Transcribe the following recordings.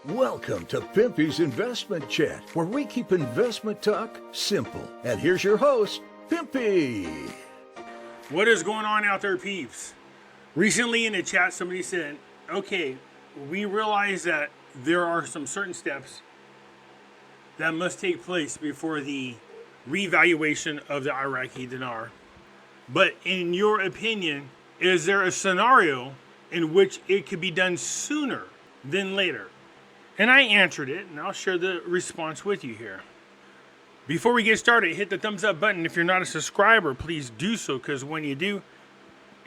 Welcome to Pimpy's Investment Chat, where we keep investment talk simple. And here's your host, Pimpy. What is going on out there, peeps? Recently in the chat, somebody said, okay, we realize that there are some certain steps that must take place before the revaluation of the Iraqi dinar. But in your opinion, is there a scenario in which it could be done sooner than later? And I answered it, and I'll share the response with you here. Before we get started, hit the thumbs up button. If you're not a subscriber, please do so, because when you do,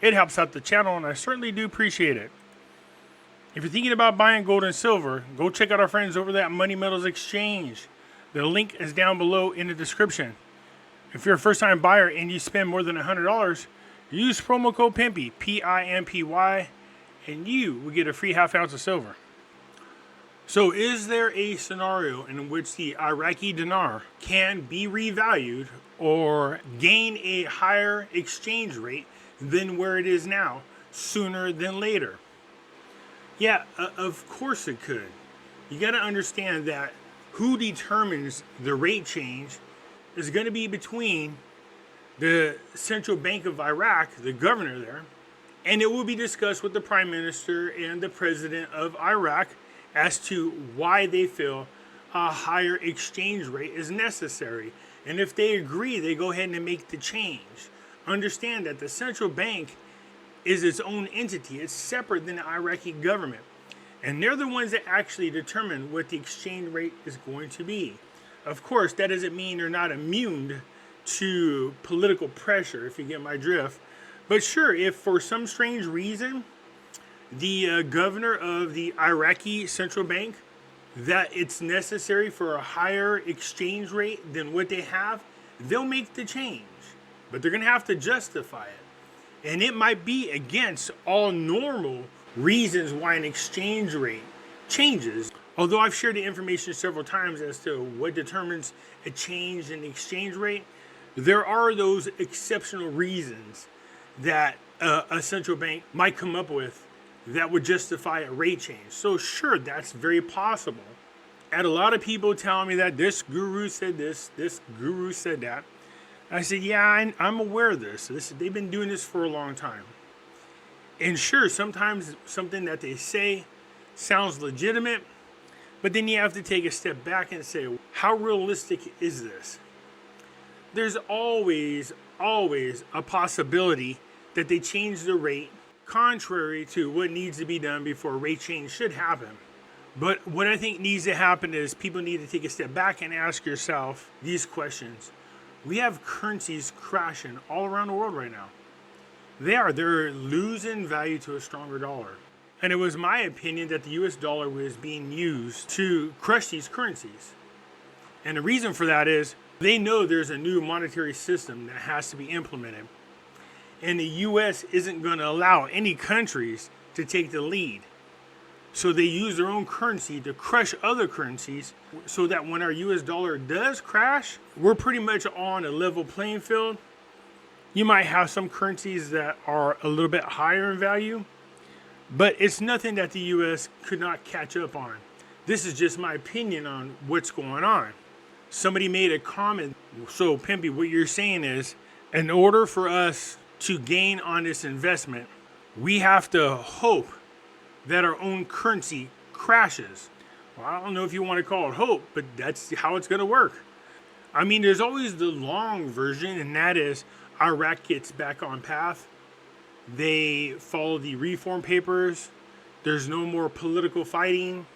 it helps out the channel, and I certainly do appreciate it. If you're thinking about buying gold and silver, go check out our friends over at Money Metals Exchange. The link is down below in the description. If you're a first-time buyer and you spend more than $100, use promo code Pimpy, P-I-M-P-Y, and you will get a free half ounce of silver. So is there a scenario in which the Iraqi dinar can be revalued or gain a higher exchange rate than where it is now sooner than later? Yeah, of course it could. You got to understand that who determines the rate change is going to be between the Central Bank of Iraq, the governor there, and it will be discussed with the Prime Minister and the President of Iraq as to why they feel a higher exchange rate is necessary. And if they agree, they go ahead and make the change. Understand that the central bank is its own entity. It's separate than the Iraqi government. And they're the ones that actually determine what the exchange rate is going to be. Of course, that doesn't mean they're not immune to political pressure, if you get my drift. But sure, if for some strange reason, the governor of the Iraqi central bank, that it's necessary for a higher exchange rate than what they have, they'll make the change. But they're going to have to justify it. And it might be against all normal reasons why an exchange rate changes. Although I've shared the information several times as to what determines a change in the exchange rate, there are those exceptional reasons that a central bank might come up with that would justify a rate change. So sure, that's very possible. I had a lot of people telling me that this guru said this guru said that. I said, yeah, I'm aware of this. They've been doing this for a long time. And sure, sometimes something that they say sounds legitimate, but then you have to take a step back and say, how realistic is this? There's always a possibility that they change the rate contrary to what needs to be done before a rate change should happen. But what I think needs to happen is people need to take a step back and ask yourself these questions. We have currencies crashing all around the world right now. They're losing value to a stronger dollar. And it was my opinion that the US dollar was being used to crush these currencies. And the reason for that is they know there's a new monetary system that has to be implemented. And the US isn't going to allow any countries to take the lead. So they use their own currency to crush other currencies so that when our US dollar does crash, we're pretty much on a level playing field. You might have some currencies that are a little bit higher in value, but it's nothing that the US could not catch up on. This is just my opinion on what's going on. Somebody made a comment. So Pimpy, what you're saying is, in order for us to gain on this investment, we have to hope that our own currency crashes. Well, I don't know if you want to call it hope, but that's how it's going to work. I mean, there's always the long version, and that is Iraq gets back on path. They follow the reform papers. There's no more political fighting.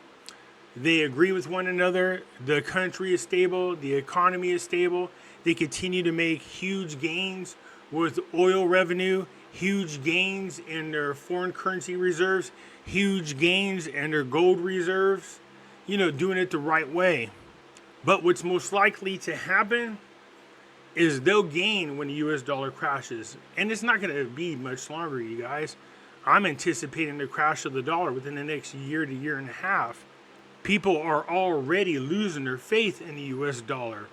They agree with one another. The country is stable. The economy is stable. They continue to make huge gains with oil revenue, huge gains in their foreign currency reserves, huge gains in their gold reserves, doing it the right way. But what's most likely to happen is they'll gain when the US dollar crashes. And it's not going to be much longer, you guys. I'm anticipating the crash of the dollar within the next year to year and a half. People are already losing their faith in the US dollar.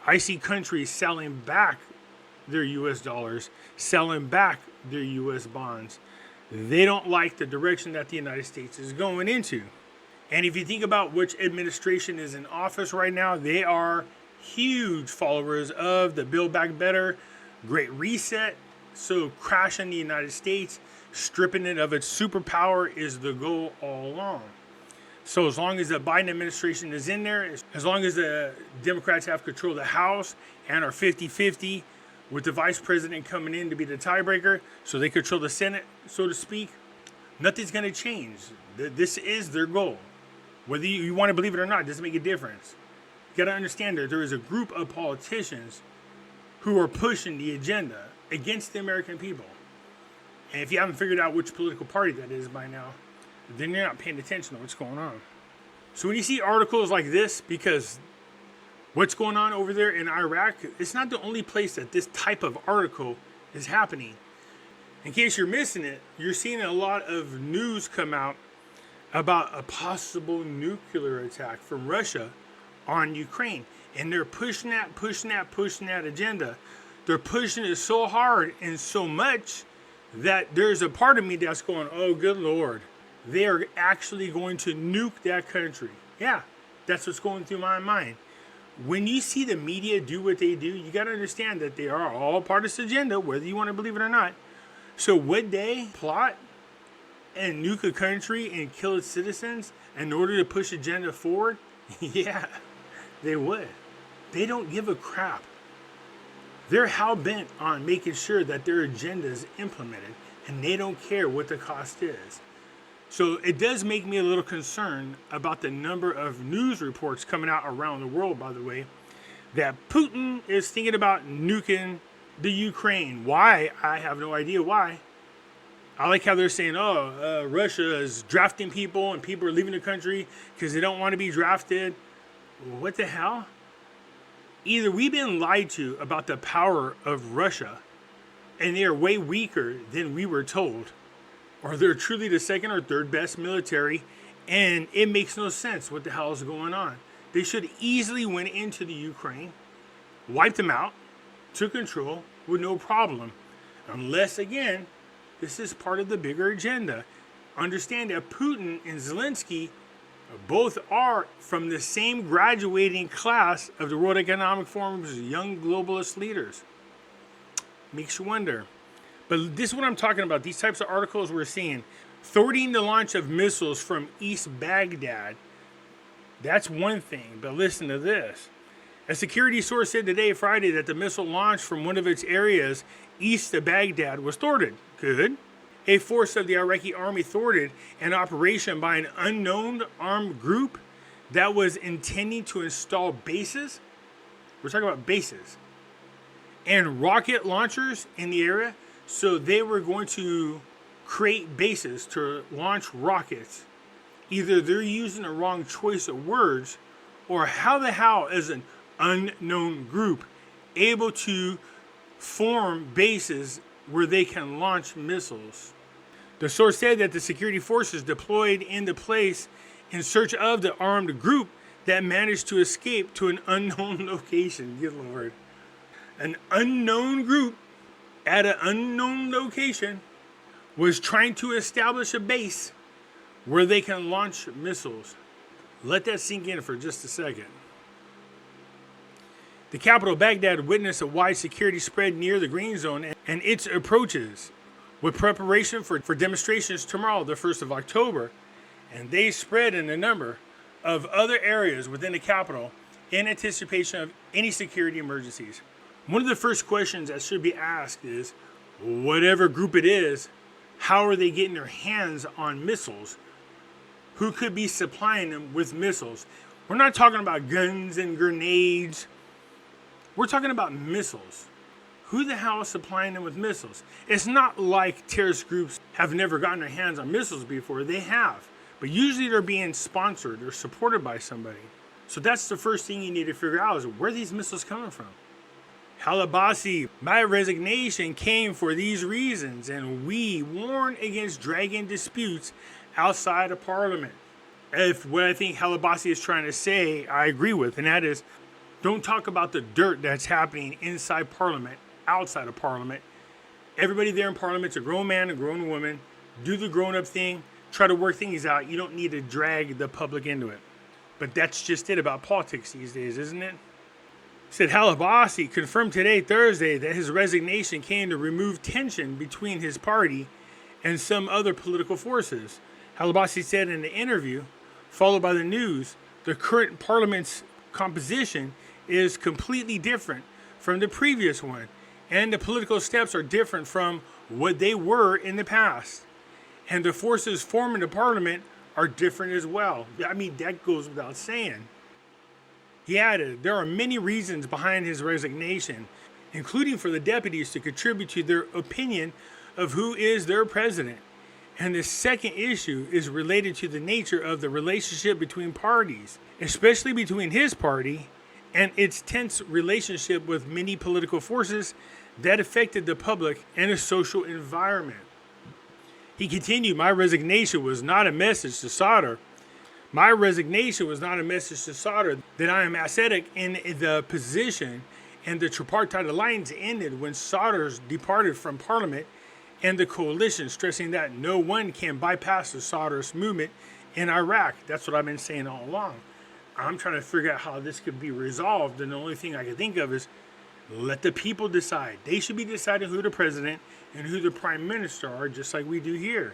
I see countries selling back their US dollars, selling back their US bonds. They don't like the direction that the United States is going into. And if you think about which administration is in office right now, they are huge followers of the Build Back Better, Great Reset. So crashing the United States, stripping it of its superpower is the goal all along. So as long as the Biden administration is in there, as long as the Democrats have control of the House and are 50-50 with the vice president coming in to be the tiebreaker, so they control the Senate, so to speak, nothing's going to change. This is their goal. Whether you want to believe it or not, it doesn't make a difference. You got to understand that there is a group of politicians who are pushing the agenda against the American people. And if you haven't figured out which political party that is by now, then you're not paying attention to what's going on. So when you see articles like this, because what's going on over there in Iraq, it's not the only place that this type of article is happening. In case you're missing it, you're seeing a lot of news come out about a possible nuclear attack from Russia on Ukraine. And they're pushing that agenda. They're pushing it so hard and so much that there's a part of me that's going, oh, good Lord. They are actually going to nuke that country. Yeah, that's what's going through my mind. When you see the media do what they do, you got to understand that they are all part of this agenda, whether you want to believe it or not. So would they plot and nuke a country and kill its citizens in order to push agenda forward? Yeah, they would. They don't give a crap. They're hell-bent on making sure that their agenda is implemented, and they don't care what the cost is. So it does make me a little concerned about the number of news reports coming out around the world, by the way, that Putin is thinking about nuking the Ukraine. Why? I have no idea why. I like how they're saying, Russia is drafting people and people are leaving the country because they don't want to be drafted. What the hell? Either we've been lied to about the power of Russia and they are way weaker than we were told, or they're truly the second or third best military and it makes no sense what the hell is going on. They should easily went into the Ukraine, wiped them out, took control with no problem. Unless, again, this is part of the bigger agenda. Understand that Putin and Zelensky both are from the same graduating class of the World Economic Forum's young globalist leaders. Makes you wonder. But this is what I'm talking about. These types of articles we're seeing. Thwarting the launch of missiles from East Baghdad. That's one thing. But listen to this. A security source said today, Friday, that the missile launched from one of its areas east of Baghdad was thwarted. Good. A force of the Iraqi army thwarted an operation by an unknown armed group that was intending to install bases. We're talking about bases. And rocket launchers in the area. So they were going to create bases to launch rockets. Either they're using the wrong choice of words, or how the hell is an unknown group able to form bases where they can launch missiles. The source said that the security forces deployed into place in search of the armed group that managed to escape to an unknown location. Good Lord. An unknown group at an unknown location was trying to establish a base where they can launch missiles. Let that sink in for just a second. The capital, Baghdad, witnessed a wide security spread near the Green Zone and its approaches, with preparation for demonstrations tomorrow, the 1st of October. And they spread in a number of other areas within the capital in anticipation of any security emergencies. One of the first questions that should be asked is, whatever group it is, how are they getting their hands on missiles? Who could be supplying them with missiles? We're not talking about guns and grenades. We're talking about missiles. Who the hell is supplying them with missiles? It's not like terrorist groups have never gotten their hands on missiles before. They have. But usually they're being sponsored or supported by somebody. So that's the first thing you need to figure out is where are these missiles coming from? Halabasi, my resignation came for these reasons, and we warn against dragging disputes outside of Parliament. If what I think Halabasi is trying to say, I agree with, and that is, don't talk about the dirt that's happening inside Parliament, outside of Parliament. Everybody there in Parliament's a grown man, a grown woman. Do the grown-up thing. try to work things out. You don't need to drag the public into it. But that's just it about politics these days, isn't it? Said Halabasi confirmed today, Thursday, that his resignation came to remove tension between his party and some other political forces. Halabasi said in an interview, followed by the news, the current parliament's composition is completely different from the previous one, and the political steps are different from what they were in the past. And the forces forming the parliament are different as well. I mean, that goes without saying. He added, there are many reasons behind his resignation, including for the deputies to contribute to their opinion of who is their president. And the second issue is related to the nature of the relationship between parties, especially between his party and its tense relationship with many political forces that affected the public and the social environment. He continued, my resignation was not a message to Sadr. My resignation was not a message to Sadr that I am ascetic in the position, and the tripartite alliance ended when Sadr departed from Parliament and the coalition, stressing that no one can bypass the Sadr's movement in Iraq. That's what I've been saying all along. I'm trying to figure out how this could be resolved, and the only thing I can think of is let the people decide. They should be deciding who the president and who the prime minister are, just like we do here.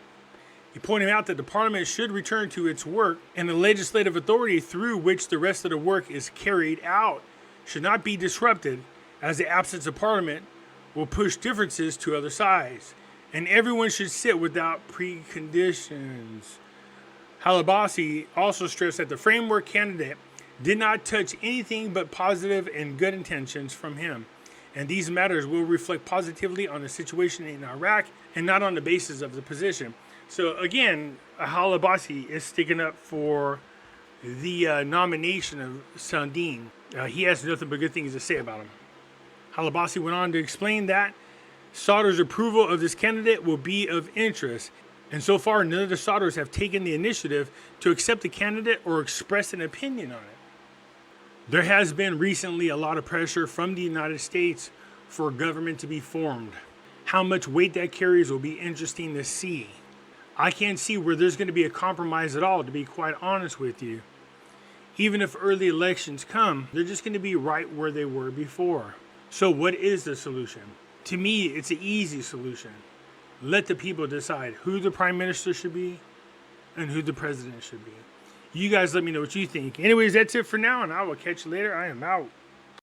He pointed out that the parliament should return to its work, and the legislative authority through which the rest of the work is carried out should not be disrupted, as the absence of parliament will push differences to other sides, and everyone should sit without preconditions. Halabasi also stressed that the framework candidate did not touch anything but positive and good intentions from him, and these matters will reflect positively on the situation in Iraq and not on the basis of the position. So again, Halabasi is sticking up for the nomination of Sandin. He has nothing but good things to say about him. Halabasi went on to explain that Sadr's approval of this candidate will be of interest, and so far none of the Sadrs have taken the initiative to accept the candidate or express an opinion on it. There has been recently a lot of pressure from the United States for government to be formed. How much weight that carries will be interesting to see. I can't see where there's going to be a compromise at all, to be quite honest with you. Even if early elections come, they're just going to be right where they were before. So what is the solution? To me, it's an easy solution. Let the people decide who the prime minister should be and who the president should be. You guys let me know what you think. Anyways, that's it for now, and I will catch you later. I am out.